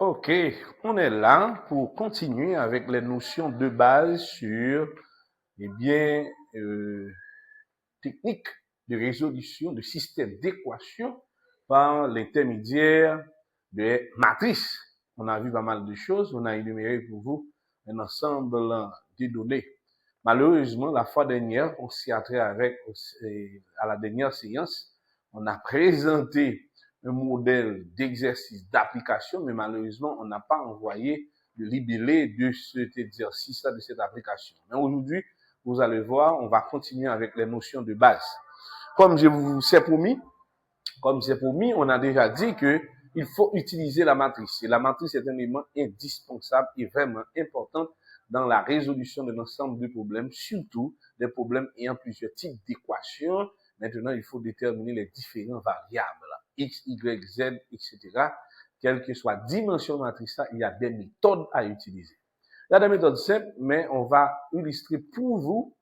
Ok, on est là pour continuer avec les notions de base sur, eh bien, techniques de résolution de systèmes d'équations par l'intermédiaire des matrices. On a vu pas mal de choses, on a énuméré pour vous un ensemble de données. Malheureusement, la fois dernière, on s'y a trait avec, à la dernière séance, on a présenté un modèle d'exercice d'application, mais malheureusement, on n'a pas envoyé le libellé de cet exercice-là, de cette application. Mais aujourd'hui, vous allez voir, on va continuer avec les notions de base. Comme je vous ai promis, on a déjà dit que il faut utiliser la matrice. Et la matrice est un élément indispensable et vraiment important dans la résolution de l'ensemble de problèmes, surtout des problèmes ayant plusieurs types d'équations. Maintenant, il faut déterminer les différentes variables, x, y, z, etc. Quelle que soit la dimension de la matrice, il y a des méthodes à utiliser. Il y a des méthodes simples, mais on va illustrer pour vous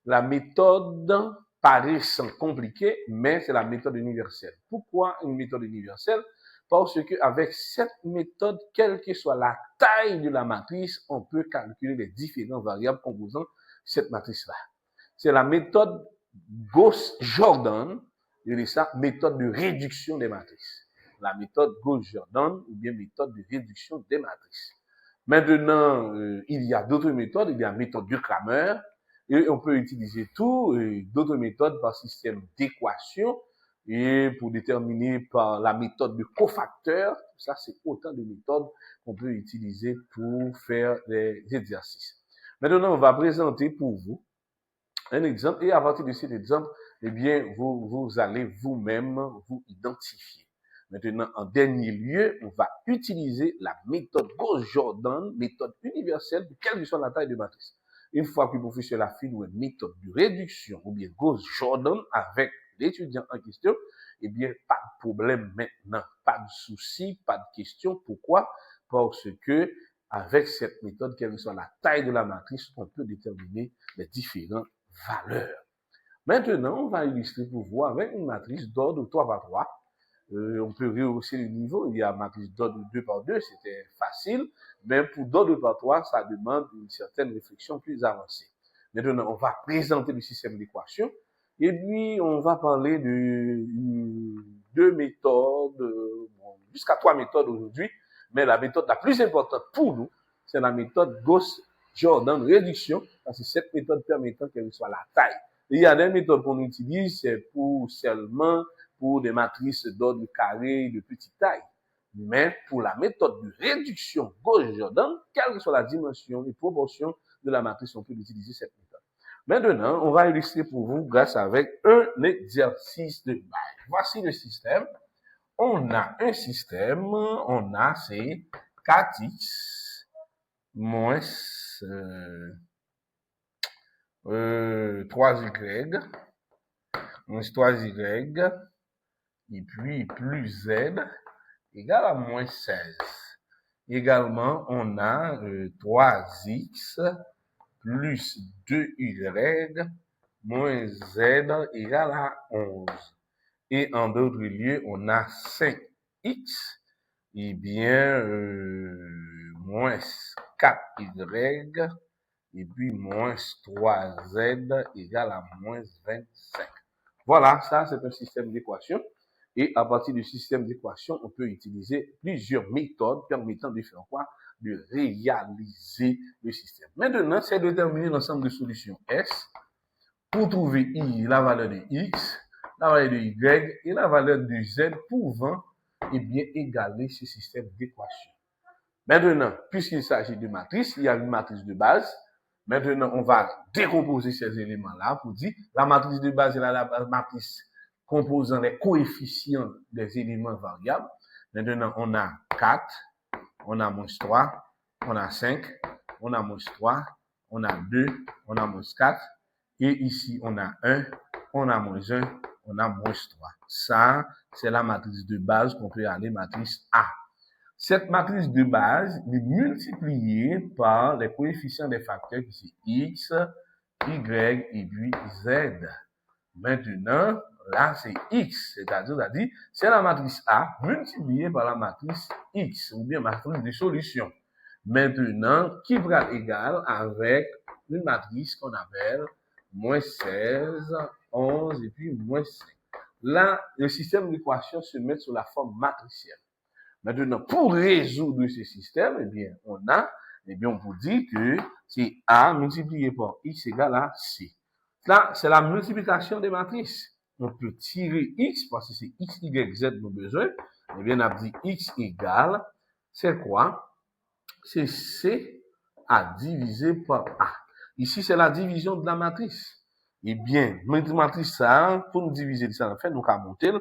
la méthode paraissant compliquée, mais c'est la méthode universelle. Pourquoi une méthode universelle? Parce qu'avec cette méthode, quelle que soit la taille de la matrice, on peut calculer les différentes variables composant cette matrice-là. C'est la méthode Gauss-Jordan, je dis ça, méthode de réduction des matrices. La méthode Gauss-Jordan ou bien méthode de réduction des matrices. Maintenant, il y a d'autres méthodes, il y a la méthode de Cramer, et on peut utiliser d'autres méthodes par système d'équation et pour déterminer par la méthode de cofacteur. Ça, c'est autant de méthodes qu'on peut utiliser pour faire des exercices. Maintenant, on va présenter pour vous un exemple et à partir de cet exemple, eh bien, vous allez vous-même vous identifier. Maintenant, en dernier lieu, on va utiliser la méthode Gauss-Jordan, méthode universelle, quelle que soit la taille de matrice. Une fois que vous faites cela, une méthode de réduction ou bien Gauss-Jordan avec l'étudiant en question, eh bien, pas de problème maintenant, pas de souci, pas de question. Pourquoi? Parce que avec cette méthode, quelle que soit la taille de la matrice, on peut déterminer les différents valeurs. Maintenant, on va illustrer pour vous avec une matrice d'ordre 3 par 3. On peut rehausser le niveau. Il y a une matrice d'ordre 2 par 2, c'était facile. Mais pour d'ordre 2 par 3, ça demande une certaine réflexion plus avancée. Maintenant, on va présenter le système d'équation. Et puis, on va parler de deux méthodes, jusqu'à 3 méthodes aujourd'hui. Mais la méthode la plus importante pour nous, c'est la méthode Gauss-Jordan réduction, parce que cette méthode permettant qu'elle soit la taille. Et il y a des méthodes qu'on utilise, c'est pour seulement pour des matrices d'ordre carré de petite taille. Mais pour la méthode de réduction Gauss-Jordan, quelle que soit la dimension et proportion de la matrice, on peut utiliser cette méthode. Maintenant, on va illustrer pour vous grâce avec un exercice de base. Voici le système. On a un système, on a ces 4x moins 3y, moins 3y, et puis plus z égale à moins 16. Également, on a 3x plus 2y moins z égale à 11. Et en d'autres lieux, on a 5x, et bien, moins 4y, et puis moins 3z égale à moins 25. Voilà, ça c'est un système d'équation. Et à partir du système d'équation, on peut utiliser plusieurs méthodes permettant de faire quoi? De réaliser le système. Maintenant, c'est de déterminer l'ensemble de solutions S pour trouver I, la valeur de X, la valeur de Y et la valeur de Z pouvant bien égaler ce système d'équation. Maintenant, puisqu'il s'agit de matrice, il y a une matrice de base. Maintenant, on va décomposer ces éléments-là pour dire la matrice de base est la matrice composant les coefficients des éléments variables. Maintenant, on a 4, on a moins 3, on a 5, on a moins 3, on a 2, on a moins 4, et ici, on a 1, on a moins 1, on a moins 3. Ça, c'est la matrice de base qu'on peut aller matrice A. Cette matrice de base est multipliée par les coefficients des facteurs qui sont x, y et puis z. Maintenant, là, c'est X, c'est-à-dire, c'est la matrice A multipliée par la matrice X, ou bien matrice de solution. Maintenant, qui va égal avec une matrice qu'on appelle moins 16, 11 et puis moins 5. Là, le système d'équation se met sous la forme matricielle. Maintenant, pour résoudre ce système, on vous dit que c'est A multiplié par X égale à C. Là, c'est la multiplication des matrices. On peut tirer X parce que c'est X, Y, Z nos besoins. On a dit X égale, c'est quoi? C'est C à diviser par A. Ici, c'est la division de la matrice. Matrice ça, pour nous diviser ça, en fait, nous avons monté,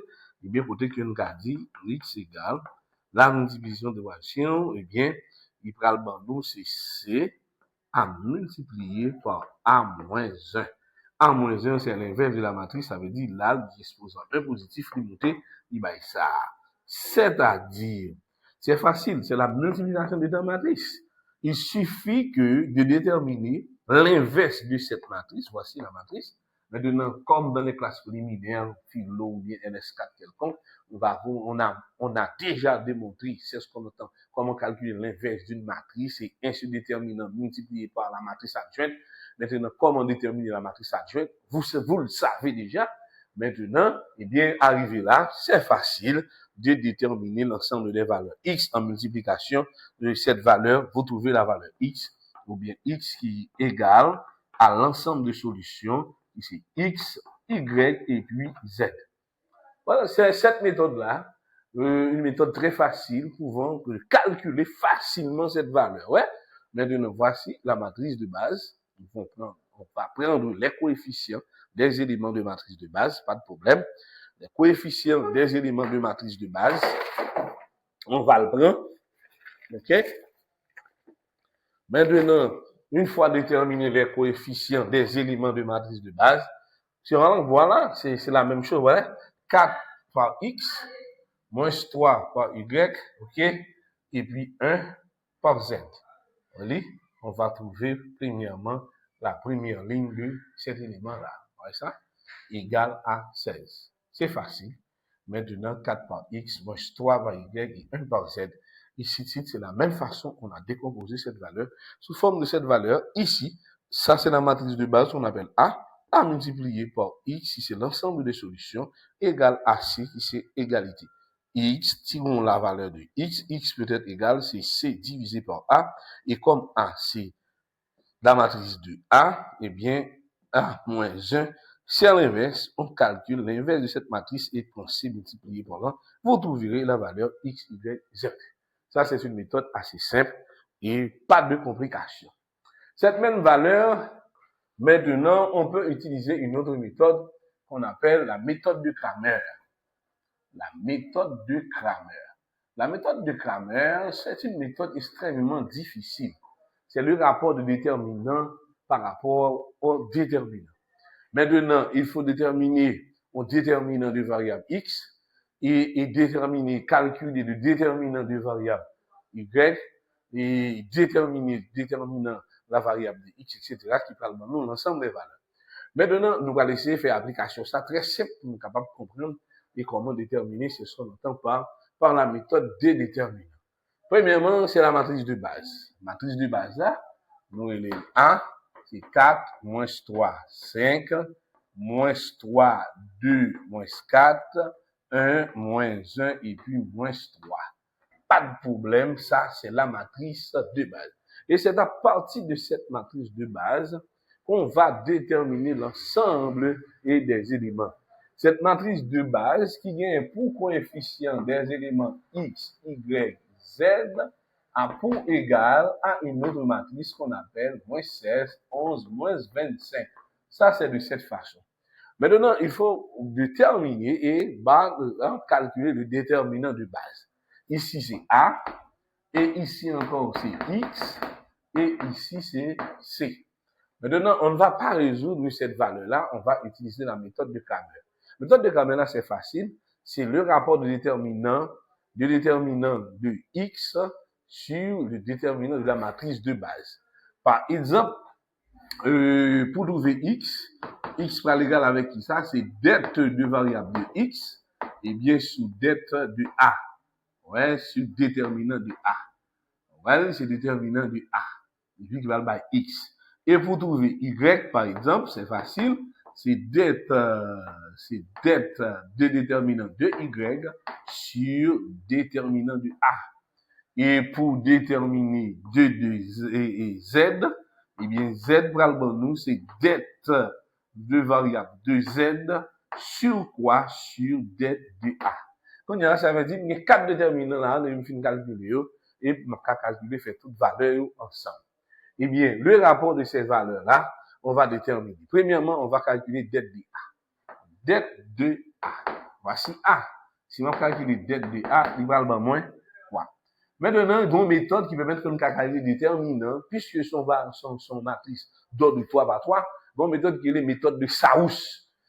côté que nous avons dit X égale la multiplication de l'équation, il prend le bandeau, c'est C à multiplier par A moins 1. A moins 1, c'est l'inverse de la matrice, ça veut dire là, disposant un positif, limité, il va ça. C'est-à-dire, c'est facile, c'est la multiplication de deux matrices. Il suffit de déterminer l'inverse de cette matrice. Voici la matrice. Maintenant, comme dans les classes préliminaires, philo ou bien NS4 quelconque, on a déjà démontré, c'est ce qu'on entend, comment calculer l'inverse d'une matrice et un se déterminant multiplié par la matrice adjointe. Maintenant, comment déterminer la matrice adjointe? Vous le savez déjà. Maintenant, arrivé là, c'est facile de déterminer l'ensemble des valeurs X en multiplication de cette valeur. Vous trouvez la valeur X, ou bien X qui est égal à l'ensemble de solutions, ici X, Y et puis Z. Voilà, c'est cette méthode-là, une méthode très facile pouvant calculer facilement cette valeur. Ouais. Maintenant, voici la matrice de base. On va prendre les coefficients des éléments de matrice de base, pas de problème. Les coefficients des éléments de matrice de base, on va le prendre. OK? Maintenant, une fois déterminé les coefficients des éléments de matrice de base, voilà, c'est la même chose, voilà. 4 par X, moins 3 par Y, OK? Et puis 1 par Z. On va trouver premièrement la première ligne de cet élément-là. Voyez ça? Égal à 16. C'est facile. Maintenant, 4 par X, moins 3 par Y et 1 par Z. Ici, c'est la même façon qu'on a décomposé cette valeur sous forme de cette valeur. Ici, ça c'est la matrice de base qu'on appelle A multiplié par X, si c'est l'ensemble des solutions, égale à C, qui c'est égalité. X, tirons la valeur de X, X peut être égal, c'est C divisé par A, et comme A, c'est la matrice de A, A moins 1, c'est à l'inverse, on calcule l'inverse de cette matrice et quand C multiplié par 1, vous trouverez la valeur X, Y, Z. Ça, c'est une méthode assez simple et pas de complications. Cette même valeur, maintenant, on peut utiliser une autre méthode qu'on appelle la méthode de Cramer. La méthode de Cramer. La méthode de Cramer, c'est une méthode extrêmement difficile. C'est le rapport de déterminant par rapport au déterminant. Maintenant, il faut déterminer un déterminant de variable X et calculer le déterminant de variable Y et déterminant la variable de X, etc., qui parle de nous l'ensemble des valeurs. Maintenant, nous allons essayer de faire application. Ça très simple pour nous capables de comprendre et comment déterminer ce qu'on entend par la méthode des déterminants. Premièrement, c'est la matrice de base. Matrice de base là, nous elle est A, c'est 4, moins 3, 5, moins 3, 2, moins 4, 1, moins 1 et puis moins 3. Pas de problème, ça c'est la matrice de base. Et c'est à partir de cette matrice de base qu'on va déterminer l'ensemble des éléments. Cette matrice de base qui vient pour coefficient des éléments X, Y, Z a pour égal à une autre matrice qu'on appelle moins 16, 11, moins 25. Ça, c'est de cette façon. Maintenant, il faut déterminer et calculer le déterminant de base. Ici, c'est A, et ici encore, c'est X, et ici, c'est C. Maintenant, on ne va pas résoudre cette valeur-là, on va utiliser la méthode de Cramer. La méthode de Cramer, là, c'est facile. C'est le rapport de déterminant de X sur le déterminant de la matrice de base. Par exemple, Pour trouver x sera égal avec qui ça? C'est dette de variable de x, et bien sous dette de a. Ouais, sur déterminant de a. Ouais, c'est déterminant de a. Et puis qui va le x. Et pour trouver y, par exemple, c'est facile. C'est dette de déterminant de y sur déterminant de a. Et pour déterminer de z, eh bien, z pral ban nous, c'est dette de variable de z sur quoi? Sur dette de a. Quand il y a ça veut dire qu'il y a 4 déterminants là, nous fin calculer et on va calculer faire toutes valeurs ensemble. Eh bien, le rapport de ces valeurs là, on va déterminer. Premièrement, on va calculer dette de a. Dette de a. Voici a. Si on calcule dette de a, il va le ban moins 3. Maintenant, il y a une méthode qui permet de calculer des déterminants, puisque son matrice d'ordre de 3 par 3, il y a une méthode qui est la méthode de Saous.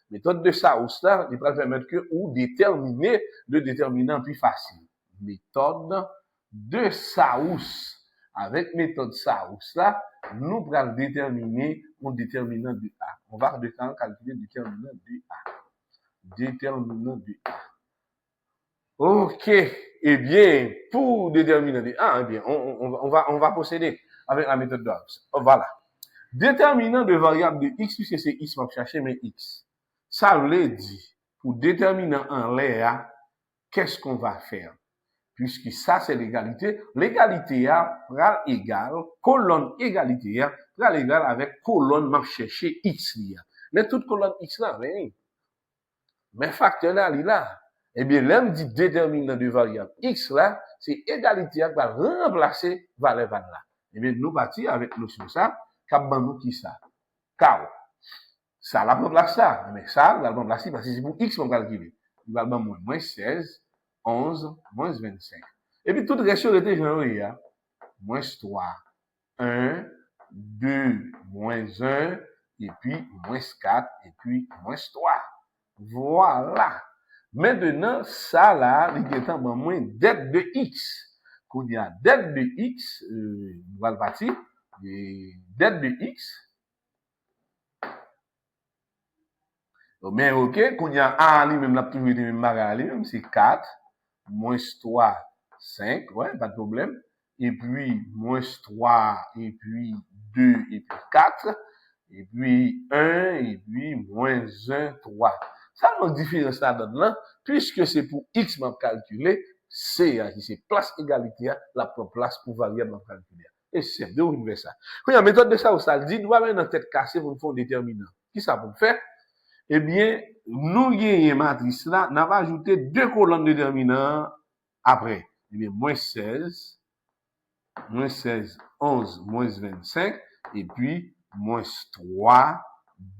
Méthode de Saous, là, il va permettre que ou déterminer le déterminant plus facile. Méthode de Saous. Avec méthode Saous, là, nous allons déterminer un déterminant de A. On va calculer le déterminant de A. Déterminant de A. Ok. Eh bien, pour déterminer de A, eh bien, on va procéder avec la méthode de Gauss. Voilà. Déterminant de variable de x, puisque c'est x, on va chercher, mais x. Ça veut dire, pour déterminant en l'air, qu'est-ce qu'on va faire? Puisque ça, c'est l'égalité. L'égalité A sera égale, colonne égalité A sera égale avec colonne, on va chercher x. Mais toute colonne x là, mais facteur là, il est là. Eh bien, l'homme dit déterminant de variable x là, c'est égalité qui va remplacer valeur là. Eh bien, nous partons avec notion ça, cap nous qui ça? K. Ça la remplace ça, mais ça, la remplace parce que c'est pour x qu'on calcule. Il va moins 16, 11, moins 25. Et puis, toute réaction était générée, moins 3, 1, 2, moins 1, et puis moins 4, et puis moins 3. Voilà. Maintenant, ça là, il est en moins dette de x. Quand il y a dette de x, on va le partir, dette de x. Mais ok, quand il y a a lui-même, la toujours été même bagarre lui-même, c'est 4, moins 3, 5, ouais, pas de problème. Et puis, moins 3, et puis 2, et puis 4, et puis 1, et puis moins 1, 3. Ça, notre différence là-dedans, puisque c'est pour x m'a calculé, c'est place égalité, la place pour variable m'a calculé. Et c'est de où ça. Quand il y a une méthode de ça, ça dit, nous avons une tête cassée pour nous faire déterminant. Qui ça pour faire? Eh bien, nous gagnons matrice là, nous avons ajouté 2 colonnes déterminants après. Eh bien, moins 16, 11, moins 25, et puis moins 3,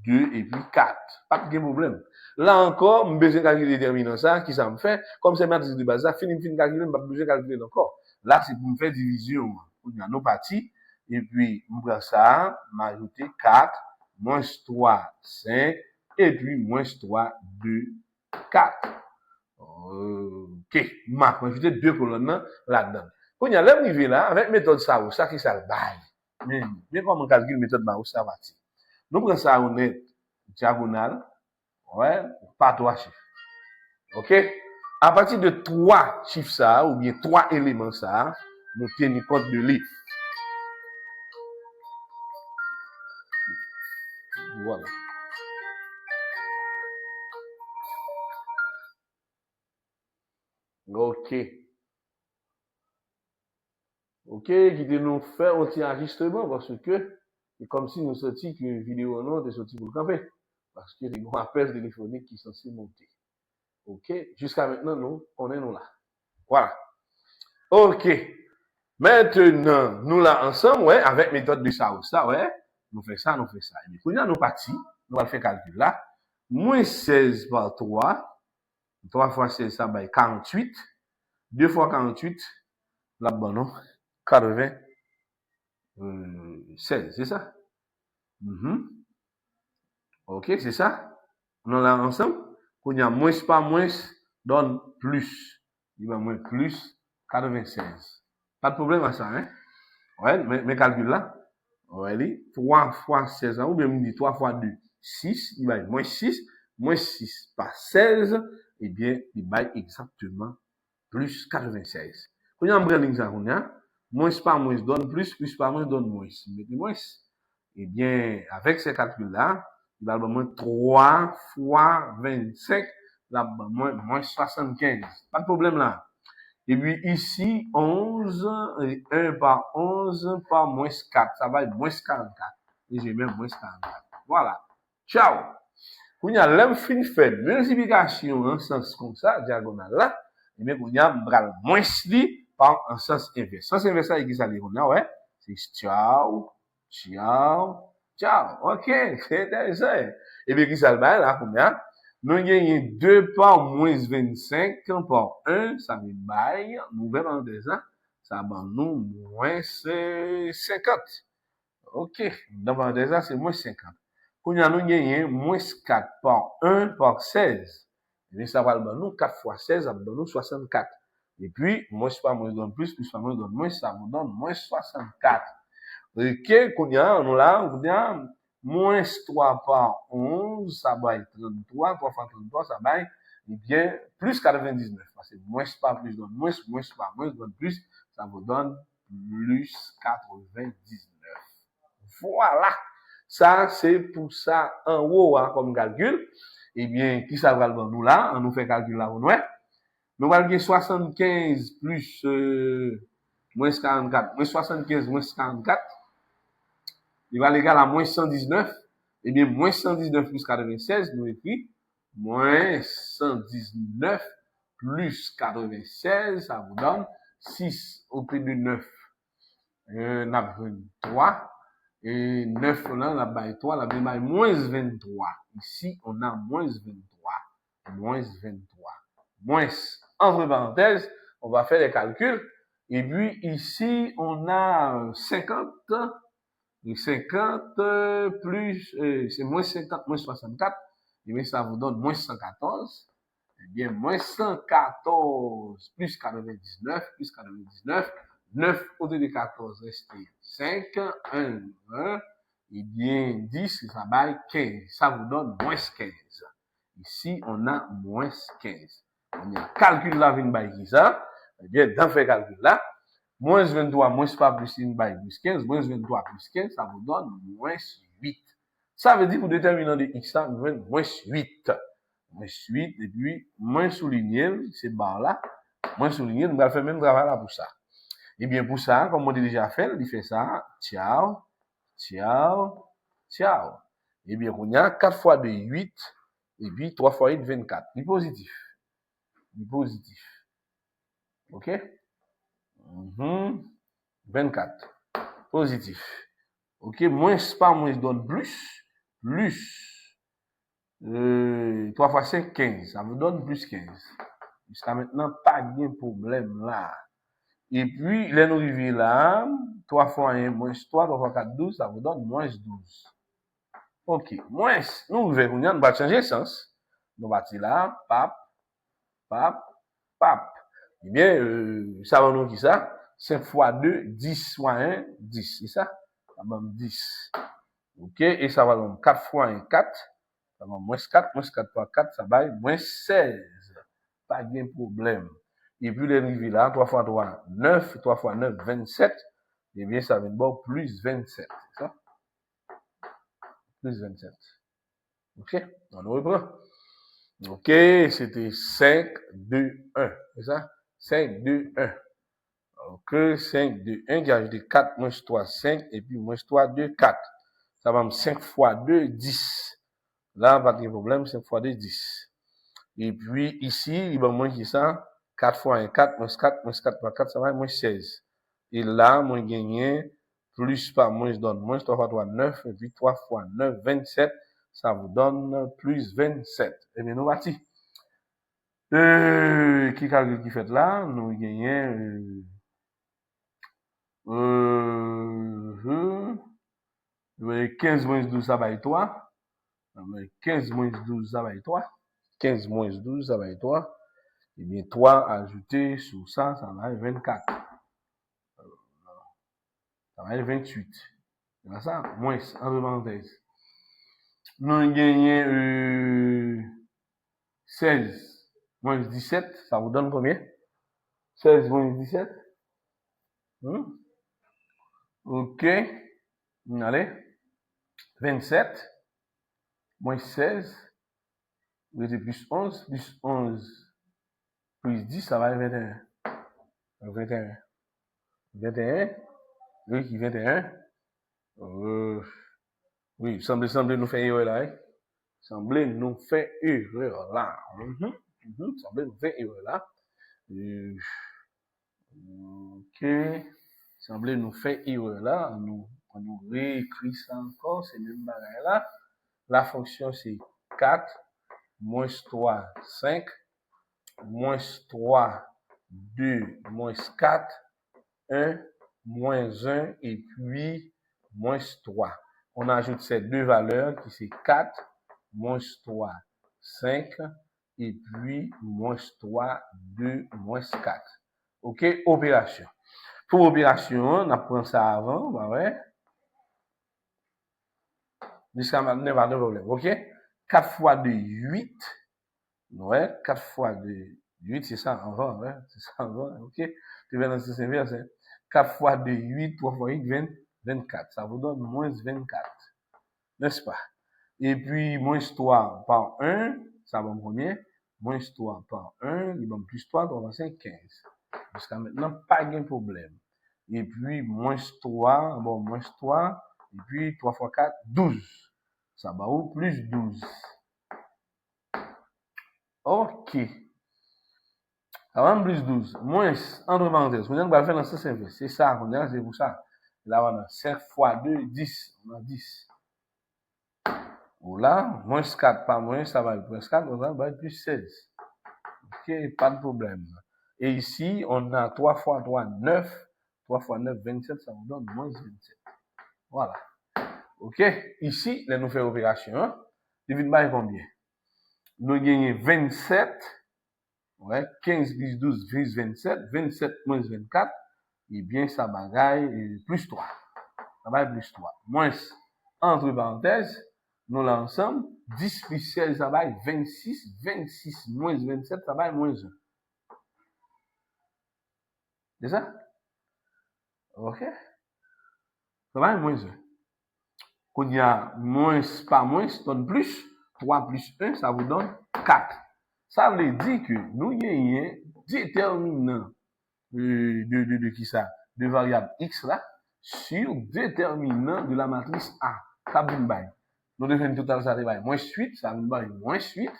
2, et puis 4. Pas de problème. Là encore, je besoin de calculer déterminant ça, qui ça me fait? Comme c'est matrice de base, ça, fini de calculer, je pas besoin de calculer encore. Là, c'est pour me faire division. Il y a nos parties, et puis, je prends ça, m'ajouter 4, moins 3, 5, et puis moins 3, 2, 4. Ok, m'a ajouté 2 colonnes là-dedans. Quand il y a le niveau là, avec méthode ça, ça qui ça le bail. Mais comment on calcule méthode Maus, ça va. Nous prenons ça on est diagonale, ouais, par 3 chiffres. Ok? À partir de 3 chiffres ça, ou bien 3 éléments ça, nous tenons compte de l'if. Voilà. Ok. Ok, qui de nous faire un petit enregistrement parce que c'est comme si nous sortions qu'une vidéo non de sortie pour le camper. Parce que les gros appels téléphoniques qui sont censés monter. Ok, jusqu'à maintenant, nous, on est nous là. Voilà. Ok. Maintenant, nous là ensemble, ouais, avec méthode de ça ou ça, ouais, nous faisons ça, nous faisons ça. Et puis, quand nous partis, nous allons faire calcul là. Moins 16 par 3. 3 fois 16, ça va 48. 2 fois 48, là-bas, non? 80. 16, c'est ça? Ok, c'est ça? On est là ensemble. Quand il y a moins par moins, donne plus. Il va moins plus 96. Pas de problème à ça, hein? Ouais, mes calculs là. Allez, 3 fois 16 ou bien on dit 3 fois 2, 6, il va être moins 6 par 16, eh bien, il va être exactement plus 96. Quand on a ligne ça, moins par moins donne plus par moins donne moins. Mettez moins. Eh bien, avec ces calculs-là, il va moins 3 fois 25, là, moins 75. Pas de problème là. Et puis ici, 11, et 1 par 11 par moins 4. Ça va être moins 44. Et j'ai même moins 44. Voilà. Ciao. Quand il y a l'homme fin fait multiplication en sens comme ça, diagonale là, et bien, quand il y a moins li par un sens inverse. Sens inverse, ça existe à l'école, ouais. C'est ciao, ciao, ciao. Ok, c'est intéressant. Et bien, qui ça le bail là, combien? Nous gagnons 2 par moins 25 par 1, ça veut bail, nouvelle en dessin, ça va nous moins 50. Ok, dans le dessin, c'est moins 50. Quand nous gagnons moins 4 par 1 par 16, mais ça va nous 4 fois 16, ça va nous 64. Et puis, moins par moins donne plus par moins donne moins, ça vous donne moins 64. Ok, quand nous là, on dit, moins 3 par 11, ça va être 33, 3 fois 33, ça va être, eh bien, plus 99. Parce que moins par plus donne moins par moins donne plus, ça vous donne plus 99. Voilà. Ça, c'est pour ça, en haut, hein, comme calcul. Eh bien, qui ça va le nous là? On nous fait calcul là, on ouais. Nous allons gagner 75 plus, moins 44, moins 75 moins 44. Il va l'égal à moins 119. Eh bien, moins 119 plus 96, nous écrit moins 119 plus 96, ça vous donne 6 au prix de 9. On a 23. Et 9 là, la baille 3, la baille moins 23. Ici, on a moins 23. Moins 23. Moins, entre parenthèses, on va faire les calculs. Et puis, ici, on a 50. Et 50 plus, c'est moins 50, moins 64. Et bien, ça vous donne moins 114. Eh bien, moins 114 plus 99, plus 99. 9 au-dessus de 14 reste 5, 1, 1. Et bien, 10, ça va 15. Ça vous donne moins 15. Ici, on a moins 15. On a calcul là, vient by ça. Eh bien, dans ce calcul là, moins 23, moins pas plus 1 by plus 15, moins 23 plus 15, ça vous donne moins 8. Ça veut dire, pour déterminant de x, ça vous donne moins 8. Moins 8, et puis, moins souligné, c'est barre là. Moins souligné, nous allons faire même travail là pour ça. Et bien, pour ça, comme on a déjà fait, il fait ça, ciao, ciao, ciao. Et bien, on a 4 fois 2, 8, et puis 3 fois 8, 24. Il est positif. Il est positif. OK? 24. Positif. OK? Moins par moins donne plus. Plus. 3 fois 5, 15. Ça vous donne plus 15. Jusqu'à maintenant, pas de problème là. Et puis, là, nous arrivons là. 3 fois 1, moins 3, 3 fois 4, 12. Ça vous donne moins 12. OK. Moins. Nous verrons, on va changer de sens. Nous bâtir là. Pap. Pap. Pap. Eh bien, ça va nous qui ça? 5 fois 2, 10 fois 1, 10. C'est ça? Ça va me 10. OK? Et ça va donner 4 fois 1, 4. Ça va moins 4. Moins 4 fois 4, ça va moins 16. Pas de problème. Et puis, l'arrivée là, 3 fois 3, 9. 3 fois 9, 27. Eh bien, ça va bon plus 27. C'est ça? Plus 27. OK? On reprend. OK? C'était 5, 2, 1. C'est ça? 5, 2, 1. OK, 5, 2, 1, qui a ajouté 4, moins 3, 5, et puis moins 3, 2, 4. Ça va me 5 fois 2, 10. Là, pas de problème, 5 fois 2, 10. Et puis, ici, il va moins qui ça? 4 fois 1, 4, moins 4 fois 4, ça va moins 16. Et là, moins gagné, plus par moins donne moins, 3 fois 3, 9, et puis 3 fois 9, 27. Ça vous donne plus 27. Et bien, nous bâtis. Qui calcule qui fait là? Nous gagnons, 15 moins 12, ça va être 3. 15 moins 12, ça va être 3. 15 moins 12, ça va être 3. Et bien, 3 ajouté sur ça, ça va être 24. Ça va être 28. C'est ça, moins, entre parenthèses. Nous gagnons 16 moins 17, ça vous donne combien? 16 moins 17. Ok. Allez. 27 moins 16. Vous êtes plus 11. Plus 11 plus 10, ça va être 21. 21. 21. Oui, 21. Oui, semble nous faire erreur là. Hein? Semble nous faire erreur là. Semble nous faire erreur là. Ok. Semble nous faire erreur là. On nous réécrit ça encore. C'est même bagaille là. La fonction c'est 4 moins 3, 5, moins 3, 2, moins 4, 1, moins 1 et puis moins 3. On ajoute ces deux valeurs qui c'est 4, moins 3, 5 et puis moins 3, 2, moins 4. Ok, opération. Pour opération, on apprend ça avant, bah ouais. Jusqu'à maintenant, pas de problème, ok? 4 fois 2, 8. Ouais, 4 fois 2, 8, c'est ça, avant, ouais, c'est ça, avant, ok? Tu viens dans ce inverse, hein? 4 fois 2, 8, 3 fois 8, 24. Ça vous donne moins 24. N'est-ce pas? Et puis, moins 3 par 1, ça va me combien? Moins 3 par 1, il va me plus 3, 3 par 5, 15. Jusqu'à maintenant, pas de problème. Et puis, moins 3, bon, moins 3, et puis 3 fois 4, 12. Ça va où? Plus 12. Ok. Ça va plus 12. Moins, entre parenthèses, on va faire dans ce sens inverse. C'est ça, on est c'est pour ça. Là, on a 5 fois 2, 10. On a 10. Ou là, moins 4 par moins, ça va être plus 4, on va être plus 16. Ok, pas de problème. Et ici, on a 3 fois 3, 9. 3 fois 9, 27, ça nous donne moins 27. Voilà. Ok, ici, là, nous faisons opération. Divide par combien? Nous gagnons 27. Ouais, 15 plus 12 plus 27. 27 moins 24. Eh bien, ça bagaille plus 3. Ça va être plus 3. Moins, entre parenthèses, nous l'ensemble, 10 plus 16, ça va être 26. 26 moins 27, ça va être moins 1. C'est ça? Ok? Ça va être moins 1. Quand il y a moins par moins, ça donne plus. 3 plus 1, ça vous donne 4. Ça veut dire que nous avons un déterminant de qui ça? De variable x là, sur déterminant de la matrice A. Ça vient by. Nous devons total ça va moins 8, ça vient by moins 8.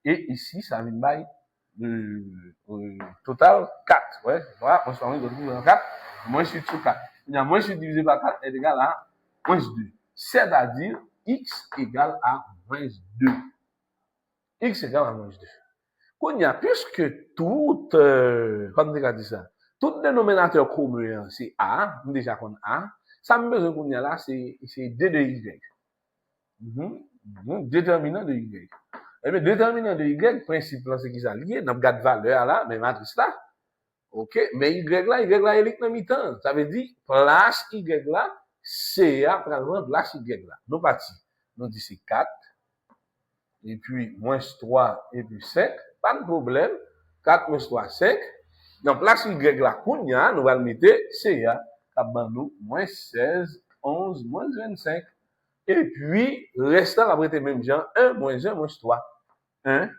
Et ici, ça vient by total 4. Ouais, voilà, on se retrouve 4, moins 8 sur 4. Il y a moins 8 divisé par 4 est égal à moins 2. C'est-à-dire, x égale à moins 2. X égale à moins 2. Qu'on y a, puisque tout, comme on a dit ça, tout dénominateur commun, c'est A, déjà qu'on A, ça me besoin qu'on y a là, c'est D de Y. Déterminant de Y. Eh bien, déterminant de Y, principe là, c'est qui ça lié, n'a pas de valeur là, mais matrice là. Ok, mais Y là, il est dans mi-temps. Ça veut dire, place Y là, c'est à prendre place Y là. Nous partis. Nous disons c'est 4, et puis moins 3, et puis 5. Pas de problème. 4 moins 3, 5. Donc, place Y là, kounya, nous allons mettre CA, nous, moins 16, 11, moins 25. Et puis, restant, la prêter même genre, 1, moins 1, moins 3. 1,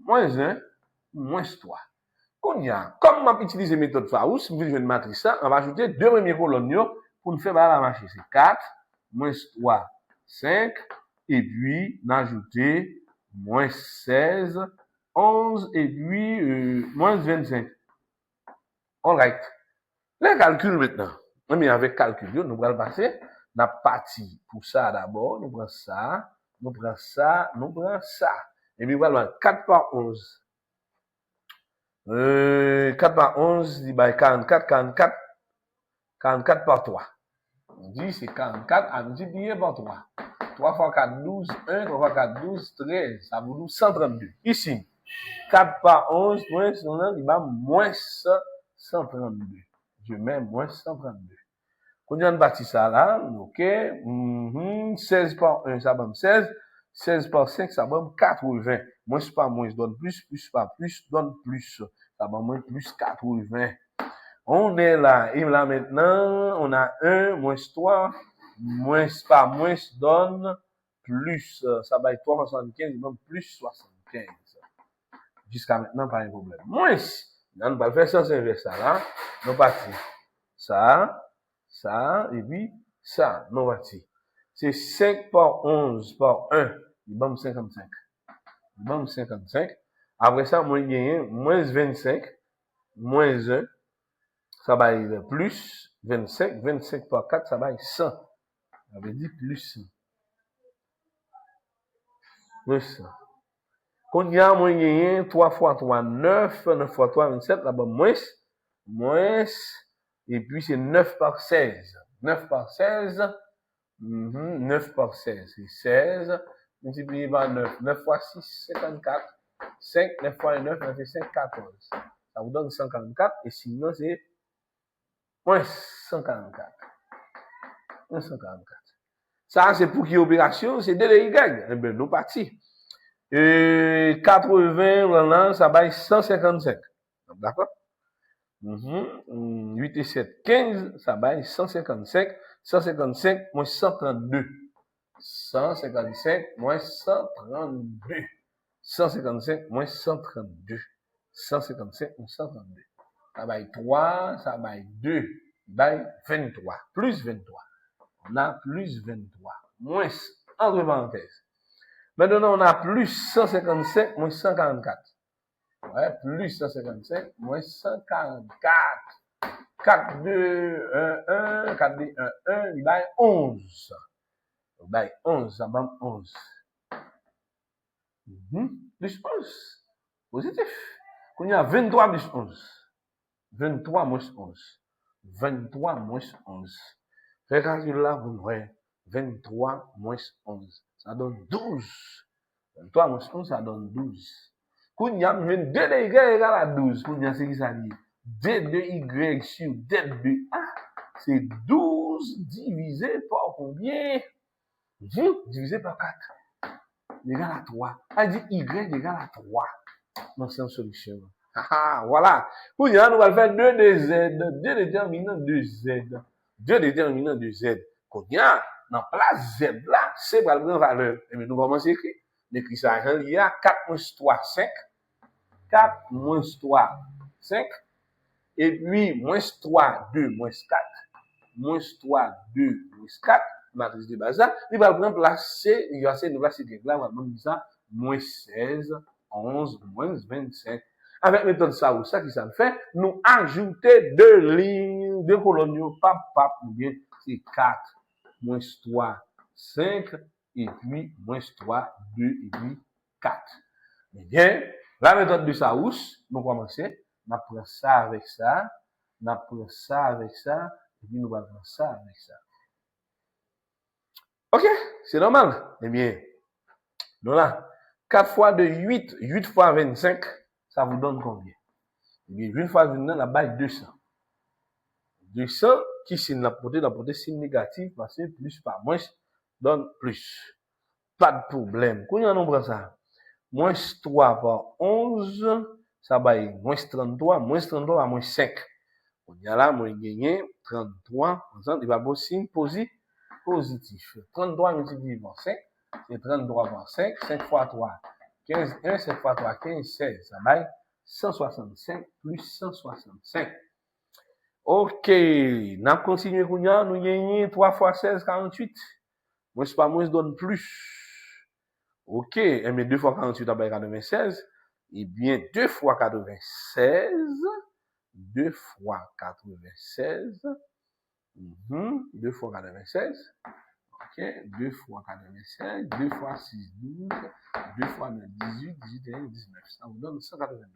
moins 1, moins 3. Kounya, comme on va utiliser la méthode Faust, si vous voulez une matrice, on va ajouter deux premières colonnes pour nous faire la marcher. C'est 4, moins 3, 5, et puis, on ajouter moins 16, 11, et puis, moins 25. All right. Les calculs maintenant. Mais avec calcul, nous allons passer la partie pour ça d'abord. Nous prenons ça, nous prenons ça, nous prenons ça. Et puis voilà, 4 par 11. 4 par 11, dit by 44, 44, 44 par 3. On dit c'est 44 à multiplier par 3. 3 fois 4, 12, 1, 3 fois 4, 12, 13. Ça vous donne 132. Ici, 4 par 11, il va moins 132. Je mets moins 132. Quand on a bâti ça là, ok, 16 par 1, ça donne 16. 16 par 5, ça donne 80. Moins par moins, donne plus par plus, donne plus. Ça donne moins plus 80. On est là, et là maintenant, on a 1, moins 3, moins par moins, donne plus. Ça va être 375, donne plus 75. Jusqu'à maintenant, pas un problème. Moins, on va faire ça, c'est ça là. Nous partons. Ça, et puis ça, nous partons. C'est 5 par 11 par 1, il donne 55. Il donne 55. Après ça, moi, il y a moins 25, moins 1, ça va être plus 25. 25 par 4, ça va être 100. Ça veut dire plus 100. Plus 100. Quand il y a moyen 3 fois 3, 9, 9 fois 3, 27, là-bas, moins, et puis c'est 9 par 16. 9 par 16, 9 par 16, c'est 16, multiplié par 9, 9 fois 6, 54, 5, 9 fois 9, ça fait 5, 14. Ça vous donne 144, et sinon c'est moins 144. Moins 144. Ça, c'est pour qui opération, c'est de Y. Eh bien, nous partis. 80, là, ça va être 155. D'accord? 8 et 7, 15, ça va être 155. 155 moins 132. 155 moins 132. 155 moins 132. 155 moins 132. Ça va être 3, ça va être 2, ça va être 23. Plus 23. On a plus 23. Moins, entre parenthèses. Maintenant, on a plus 155 moins 144. Ouais, plus 155 moins 144. 4, 2, 1, 1, 4, 2, 1, 1, il va 11. Il va 11, ça va 11. Plus 11. Positif. Quand il y a 23 plus 11. 23 moins 11. 23 moins 11. Faites calcul là, vous voyez. 23 moins 11. Ça donne 12. 23 moins 11, ça donne 12. Quand il y a 2 de y égale à 12, quand il y a ce qui s'allie. D de y sur D de a, c'est 12 divisé par combien? Divisé par 4. Égal à 3. Ça dit y égale à 3. Non, c'est une solution. Voilà. Pour y nous allons faire 2 de z, 2 déterminants de z. 2 déterminants de z. Quand il y a, dans place z là, c'est pas la grande valeur. Et nous commençons à écrire. On écrit ça, il y a 4 moins 3, 5. 4 moins 3, 5. Et puis, moins 3, 2, moins 4. Moins 3, 2, moins 4. Matrice de base là. Il va prendre place C. Il va essayer de placer quelque là. On va dire ça. Moins 16, 11, moins 25. Avec méthode ça ou ça, qui ça fait? Nous ajouter 2 lignes, 2 colonnes, pap, ou bien, c'est 4, moins 3, 5, et puis, moins 3, 2, et puis, 4. Eh bien, la méthode de Saous, nous commençons. On apprend ça avec ça. On apprend ça avec ça. Et puis, nous allons prendre ça avec ça. Ok, c'est normal. Eh bien, nous là, 4 fois de 8, 8 fois 25, ça vous donne combien? Eh bien, 8 fois 29, la base 200. 200, qui signe la portée signe négatif, parce que plus par moins, donne plus. Pas de problème. Quand on prend ça, moins 3 par 11, ça va être moins 33 à moins 5. On y a là, moins gagné 33, il va avoir signe positif. 33 multiplié par 5, c'est 33 par 5, 5 fois 3, 15, 1, 5 fois 3, 15, 16, ça va être 165 plus 165. Ok, nous continuons, nous gagnons 3 fois 16, 48. Moins pas moins donne plus. Ok, mais 2 fois 48 à 96. Eh bien, 2 fois 96. 2 fois 96. 2 fois 96. Ok, 2 fois 96. 2 fois 6, 12. 2 fois 9, 18, 18 et 19. Ça vous donne 192.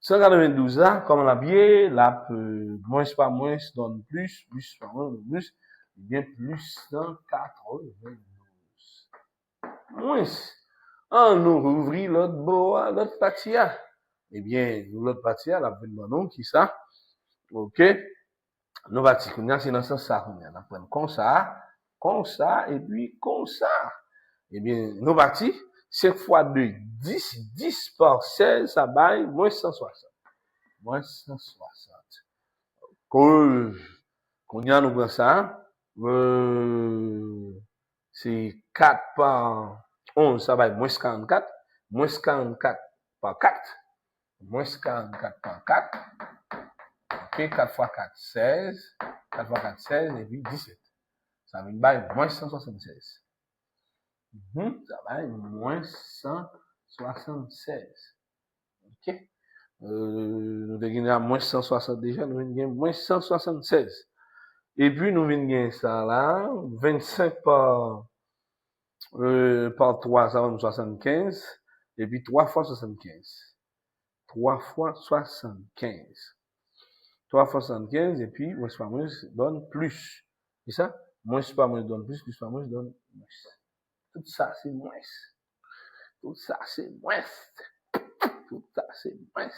192 là, comme on l'a bien, là, moins pas moins donne plus, plus pas moins donne plus. Eh bien, plus 192. Moins. Nous ouvrir l'autre bois, l'autre patia. Eh bien, l'autre patia, la non qui ça. Ok. Nous bâtis, c'est dans ce sens ça, on apprend comme ça, et puis comme ça. Eh bien, nous bâtis, 5 fois 2, 10, 10 par 16, ça baille, moins 160. Moins 160. Qu'on y a, nous prend ça, c'est 4 par 11, ça baille, moins 44, moins 44 par 4, moins 44 par 4, ok, 4 fois 4, 16, 4 fois 4, 16, et puis 17. Ça veut dire moins 176. Ça va être moins 176. Ok? Nous avons moins 160 déjà, nous avons moins 176. Et puis, nous avons ça là, 25 par 3, ça va nous 75. Et puis, 3 fois 75. 3 fois 75. 3 fois 75, et puis, moins par moins donne plus. C'est ça? Moins par moins donne plus par moins donne moins. Tout ça, c'est moins. Tout ça, c'est moins. Tout ça, c'est moins.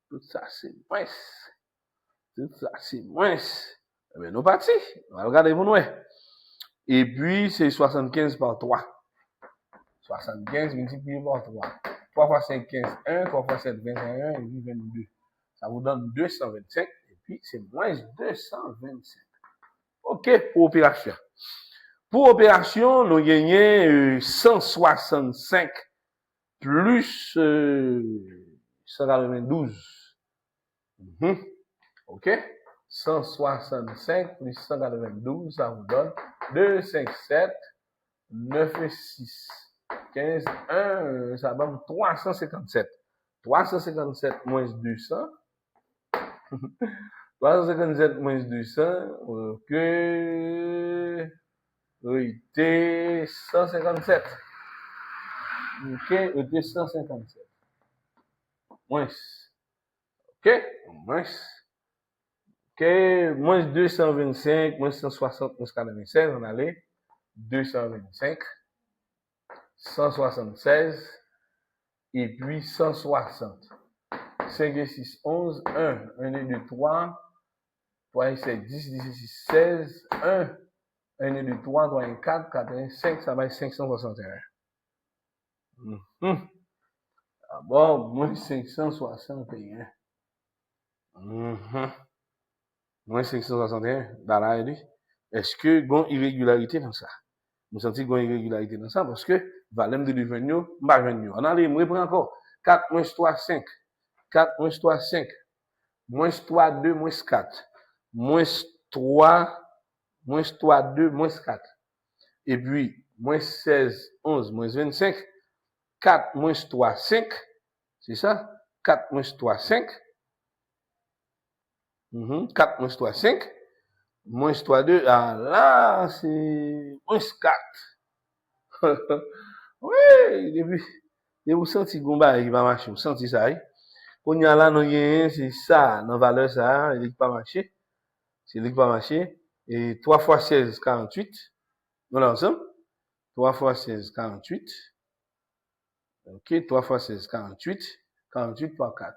Tout ça, c'est moins. Tout ça, c'est moins. Eh bien, nous partis. On va regarder pour nous. Et puis, c'est 75 par 3. 75 multiplié par 3. 3 fois 5, 15, 1. 3 fois 7, 21. Et puis 22. Ça vous donne 225. Et puis, c'est moins 225. OK, pour opération. Pour opération, nous gagnons 165 plus 192. OK? 165 plus 192, ça vous donne 2, 5, 7, 9 et 6. 15, 1, ça donne 357. 357 moins 200. 357 moins 200, OK. Oui, T 157. OK, T 157. Moins. OK, moins. OK, moins 225, moins 160, moins 96, on allait. 225, 176, et puis 160. 5 et 6, 11, 1, 1 et 2, 3, 3 et 7, 10, 10 et 6, 16, 1, 1 et 2, 3, 3 et 4, 4 et 5, ça va être 561. Ah bon, moins 561. Moins 561, dans la dit, est-ce que il y a une irrégularité dans ça? Nous sentons qu'il y a une irrégularité dans ça parce que valeur de devenu, pas venu. On allait, moi, prends encore. 4 moins 3, 5. 4 moins 3, 5. Moins 3, 2, moins 4. Moins 3, moins 3, 2, moins 4. Et puis, moins 16, 11, moins 25. 4 moins 3, 5. C'est ça? 4 moins 3, 5. 4 moins 3, 5. Moins 3, 2. Ah là, c'est moins 4. Oui, depuis, vous sentez que il va marcher. Vous sentez ça, on y a là, c'est ça, dans valeur ça, il n'est pas marché. C'est lui qui va marcher. Et 3 fois 16, 48. Nous l'ensemble. 3 fois 16, 48. OK, 3 fois 16, 48. 48 par 4.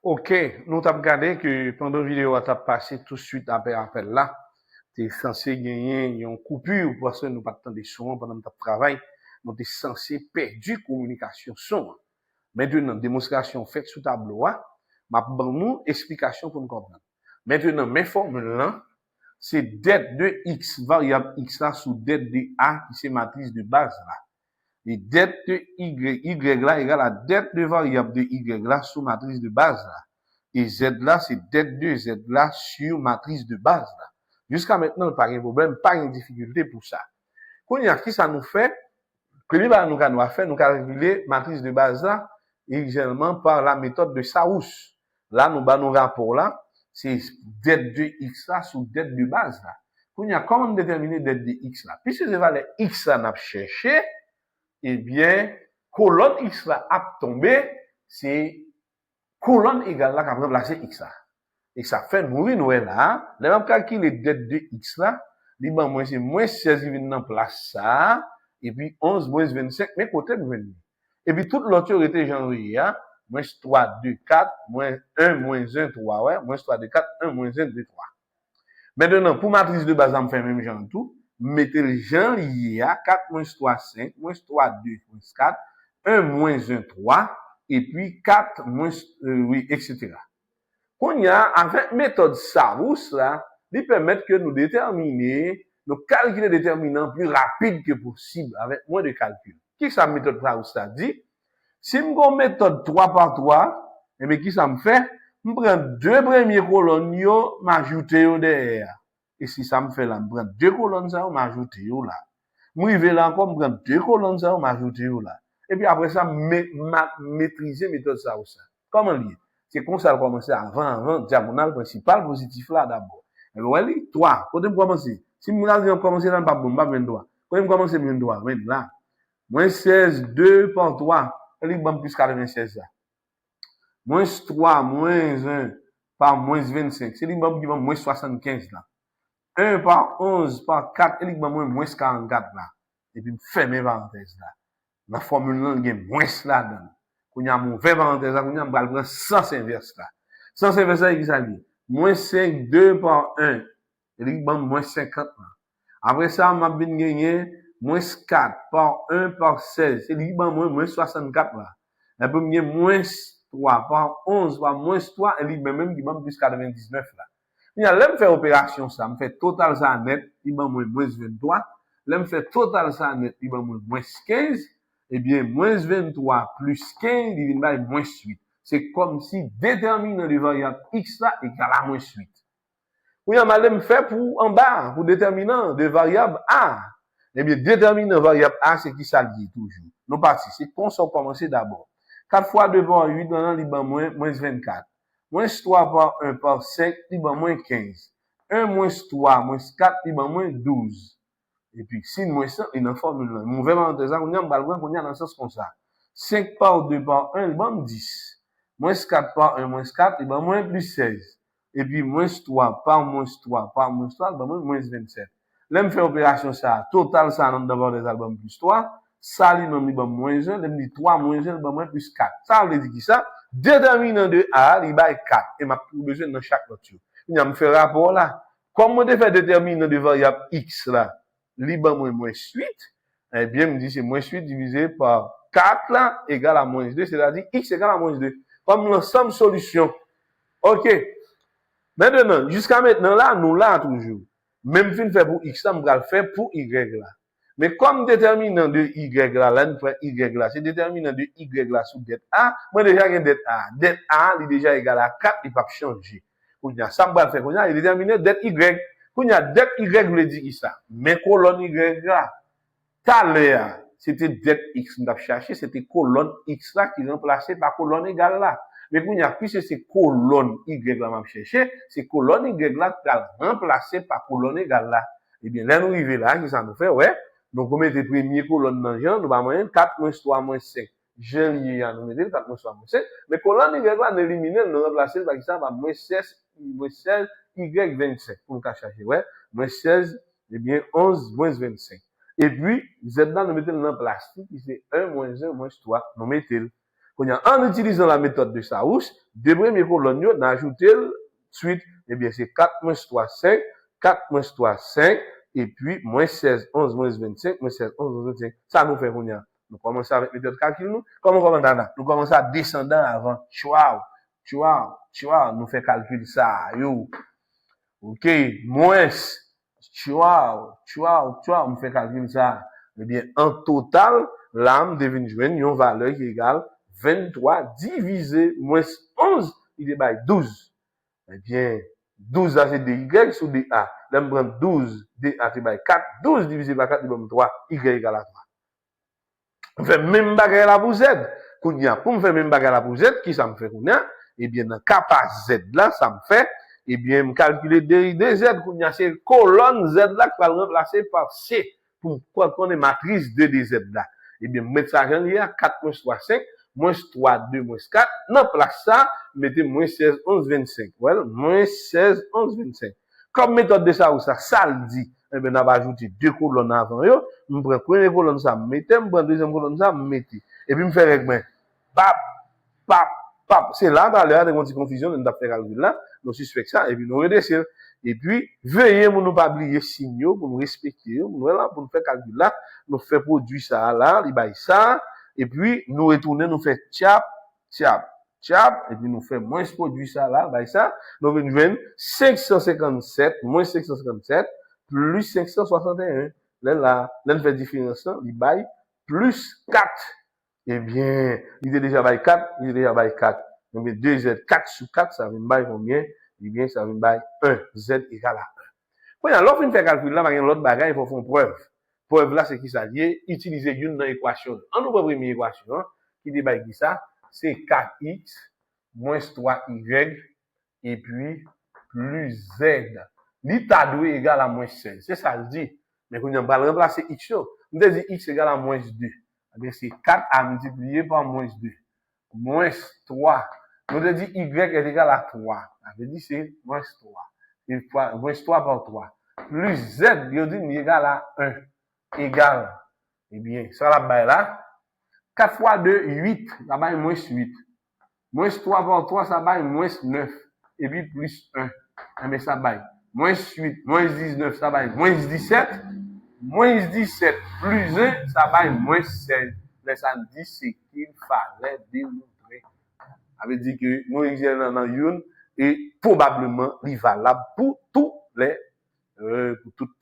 Ok, nous t'avons regardé que pendant la vidéo, tu as passé tout de suite après appel là. Tu es censé gagner une coupure parce que nous pas de son pendant notre travail. Nous es censé perdre communication son. Maintenant, démonstration faite sous tableau, m'a bon nous explication pour nous comprendre. Maintenant, mes formules là, c'est dette de x, variable x là sous dette de a qui c'est matrice de base là. Et dette de y là égale à dette de variable de y là sous matrice de base là. Et z là, c'est dette de z là sur matrice de base là. Jusqu'à maintenant, pas de problème, pas de difficulté pour ça. Quand il y a qui ça nous fait, premier nous avons fait, nous calculer matrice de base là, également par la méthode de Saous. Là, nous avons un rapport là, c'est dette de x là sous dette de base là. Quand il y a comment déterminer dette de x là? Puisque c'est valeur x là, n'a cherché, eh bien, colonne x là a tombé, c'est colonne égale là qui a remplacé x là. Et ça fait mourir nous là, les mêmes calculer dette de x là, dit ben moi c'est moins 16 qui vient en place ça, et puis 11 moins 25, mais côté de venir. Et puis toute l'autre était janvier, hein, moins 3, 2, 4, moins 1, moins 1, 3, ouais, moins 3, 2, 4, 1, moins 1, 2, 3. Maintenant, pour matrice de base, on fait même genre tout, mettez le janvier à 4, moins 3, 5, moins 3, 2, moins 4, 1, moins 1, 3, et puis 4, moins, oui, etc. Qu'on y a, avec méthode Saous, là, lui permettre que nous déterminer, nous calculer des déterminants plus rapide que possible, avec moins de calcul. Qui ça méthode Saous, là, dit? Si je méthode 3 par 3, eh bien, qui ça me fait? Je prends deux premières colonnes, m'ajoute derrière. Et si ça me fait là, je prends deux colonnes, ça, m'ajoute là. Je vais là encore, je prends deux colonnes, ça, m'ajoute là. Et puis après ça, maîtriser méthode Saous. Comment lire? C'est comme ça commencer avant, diagonale principale, positif là d'abord. Et oui, 3, quand on commence, si vous avez commencé là, pas bon, pas 23. Quand on commence 23, là, moins 16, 2 par 3, elle est bon plus 96 là. Moins 3, moins 1 par moins 25, c'est bon qui va moins 75 là. 1 par 11 par 4, elle est bon moins 44 là. Et puis, fermez parenthèse là. La formule là, il y a moins là dedans. Quand il y a mon verbe parenthèse là, quand il y a un sens inverse là. Sens inverse là, il s'allie. Moins 5, 2 par 1. Il est bon moins 50 là. Après ça, on a bien gagné moins 4 par 1 par 16. Il est bon moins 64 là. Et puis, il y a moins 3 par 11 par moins 3. Il est même qui bon plus 99 là. Il y a là, me fait opération ça. Me fait total ça net. Il est bon moins 23. Là, me fait total ça net. Il est bon moins 15. Eh bien, moins 23 plus 15 divisé par moins 8. C'est comme si déterminant de variable x là égale à moins 8. Oui, on va faire pour en bas, pour déterminant de variable a. Eh bien, déterminant variable a, c'est qui ça dit toujours. Nous partons. C'est qu'on s'en commencer d'abord. 4 fois 2 par 8, maintenant, il va moins 24. Moins 3 par 1 par 5, il va moins 15. 1 moins 3 moins 4, il va moins 12. Et puis, si moins 100, il y a une formule là. Mon verbe en deux ans, on y a un balcon, on y a dans le sens comme ça. 5 par 2 par 1, il va 10. Moins 4 par 1, moins 4, il va moins plus 16. Et puis, moins 3 par moins 3 par moins 3, il va moins 27. Là, je fais opération ça. Total, ça, on d'abord des albums plus 3. Ça, il va moins 1. Là, je dis 3 moins 1, il va moins plus 4. Ça, veut dire qui ça? Déterminant de A, il va 4. Et m'a besoin dans chaque note. Il y a un fait rapport là. Comment on fait déterminant de variable X là? Liban moins 8, eh bien, me dit c'est moins 8 divisé par 4 là, égale à moins 2, c'est-à-dire x égale à moins 2. Comme l'ensemble solution. OK. Maintenant, jusqu'à maintenant là, nous là toujours. Même fin fait pour x là, on va le faire pour y là. Mais comme déterminant de y là, nous fait y là, c'est déterminant de y là sous dette A, moi déjà j'ai dette A. Dette A, il est déjà égal à 4, il ne peut pas changer. Ça, on va le faire. Il est déterminé dette y. Quand il y a dette Y, veut dire qui ça? Mais colonne Y là, tout à l'heure, c'était dette X, nous avons cherché, c'était colonne X là qui remplacé par colonne égale là. Mais quand il y a plus, c'est colonne Y là, m'a cherché, c'est colonne Y là qui a remplacé par colonne égale là. Eh bien, là, nous arrivons là, qui ça nous fait, ouais. Donc, on met les premières colonnes dans le genre, nous avons 4 moins 3 moins 5. J'ai lié à nous mettre 4 moins 3 moins 5. Mais colonne Y là, nous éliminer, nous remplacer par ça, par moins 16, Y25, pour nous chercher, ouais. Moins 16, eh bien, 11, moins 25. Et puis, Z là, nous mettons dans le plastique, c'est 1, moins 1, moins 3, nous mettons. En utilisant la méthode de Saous, deux premières colonnes, on a ajouté suite, eh bien, c'est 4 moins 3, 5, 4 moins 3, 5, et puis moins 16, 11, moins 25, moins 16, 11, moins 25. Ça nous fait combien? Nous commençons avec méthode de calcul, nous. Comment on commence? Nous commençons à descendre avant. Nous fait calcul ça, yo. Ok, moins, on fait calcul ça. Eh bien, en total, l'âme devine jouer une valeur qui est égale 23 divisé moins 11, il est by 12. Eh bien, 12 A c'est DY sur DA. Là, on prend 12, DA c'est by 4. 12 divisé par 4, c'est 3. Y égale à 3. On fait même bagarre là pour Z. Pour me faire même bagarre là pour Z, qui ça me fait kounya? Eh bien, dans K par Z là, ça me fait, eh bien, me calculer dérivée Z, kounya, c'est colonne Z là qui va le remplacer par C. Pour qu'on ait matrice de DZ là. Eh bien, mettre ça en lien, 4 moins 3, 5, moins 3, 2, moins 4. Non, place ça, mettez moins 16, 11, 25. Well, moins 16, 11, 25. Comme méthode de ça, ou ça le dit, eh bien, on va ajouter 2 colonnes avant, yo. Je prends la première colonne, ça mettez, je prends la deuxième colonne, ça mettez. Et puis, je fais avec moi, pap. C'est là, dans l'heure de mon confusion, on a fait calcul là, nous suspectons ça, et puis nous redescendons. Et puis, veuillez nous pas oublier signaux pour nous respecter, pour nous faire calcul là, nous faire produire ça là, il bail ça, et puis nous retourner, nous faire tchap, et puis nous faire moins produire ça là, bail ça, nous venons 557, moins 557, plus 561. Là, nous fait différence, il bail plus 4. Eh bien, il est déjà bail 4, il est déjà bail 4. Donc, 2Z, 4 sur 4, ça vient bail combien? Eh bien, ça vient bail 1. Z égale à 1. Quand alors, on fait calcul là, il y a l'autre bagage, il faut faire une preuve. Preuve là, c'est qui ça lié? Utiliser une dans l'équation. En nous, première équation, qui dit bail qui ça? C'est 4x moins 3y et puis plus z. L'état doué égale à moins 16. C'est ça, le dit. Mais quand on va remplacer x, on dit x égale à moins 2. Eh c'est 4 à multiplier par moins 2. Moins 3. Nous avons dit y est égal à 3. Ça veut dire c'est moins 3. Et moins 3 par 3. Plus z, nous dit égal à 1. Égal. Eh bien, ça la baille là. 4 fois 2, 8. Ça baille moins 8. Moins 3 par 3, ça baille moins 9. Et puis plus 1. Mais ça baille. Moins 8, moins 19, ça baille moins 17. Moins 17 plus 1, ça va moins 16. Mais ça dit ce qu'il fallait démontrer. Ça veut dire que nous exerçons dans une et probablement il est valable pour toutes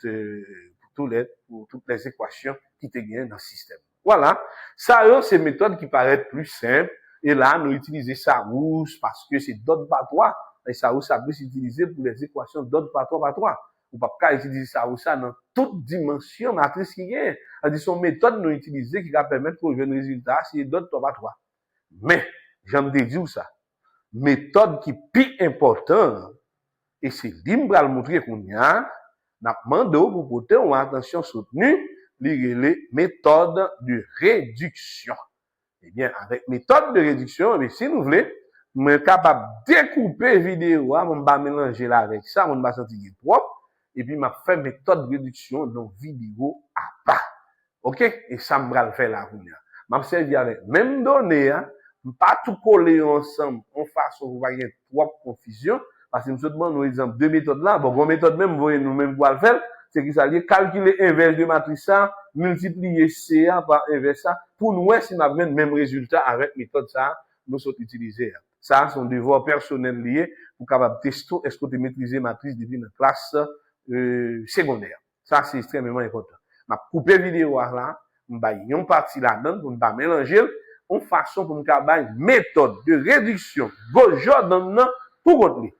les équations qui te gagnent dans le système. Voilà. Ça, c'est une méthode qui paraît plus simple. Et là, nous utilisons Saous parce que c'est d'autres par 3. Et Saous, ça peut s'utiliser pour les équations d'autres par 3 par 3. Ou pas utiliser ça dans toute dimension matrice qui est. C'est son méthode nous utiliser qui va permettre pour un résultat si d'autres 3 par 3. Mais, j'aime dire ça. Méthode qui est plus importante, et c'est libre à le montrer qu'on y a, n'a demandé pour porter une attention soutenue, les méthodes de réduction. Eh bien, avec méthode de réduction, mais si nous voulons, nous sommes capables de découper la vidéo, on va mélanger là avec ça, on va sentir propre, et puis m'a fait méthode de réduction dans vidéo à part. OK? Et ça me va le faire là, m'a servi avec même données, pas tout coller ensemble, en façon pour pas qu'il y ait trop confusion, parce que nous demandons, nous exemple, deux méthodes là, bon, méthode même, vous voyez, nous-mêmes, pour le faire, c'est qu'il s'agit de calculer inverse de matrice A, multiplier CA par inverse A, pour nous, si nous avons le même résultat avec méthode ça, nous sommes utilisés. Ça, c'est un devoir personnel lié pour capable tester est-ce que tu maîtrises matrice depuis la classe secondaire. Ça, c'est extrêmement important. Ma couper vidéo là, on partie là-dedans pour ne pas mélanger, en façon pour nous faire méthode de réduction gauche dans pour contenir.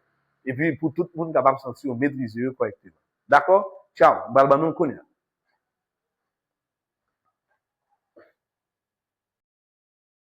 Et puis pour tout le monde capable de sentir maîtriser correctement. D'accord? Ciao. Balbanon connaît.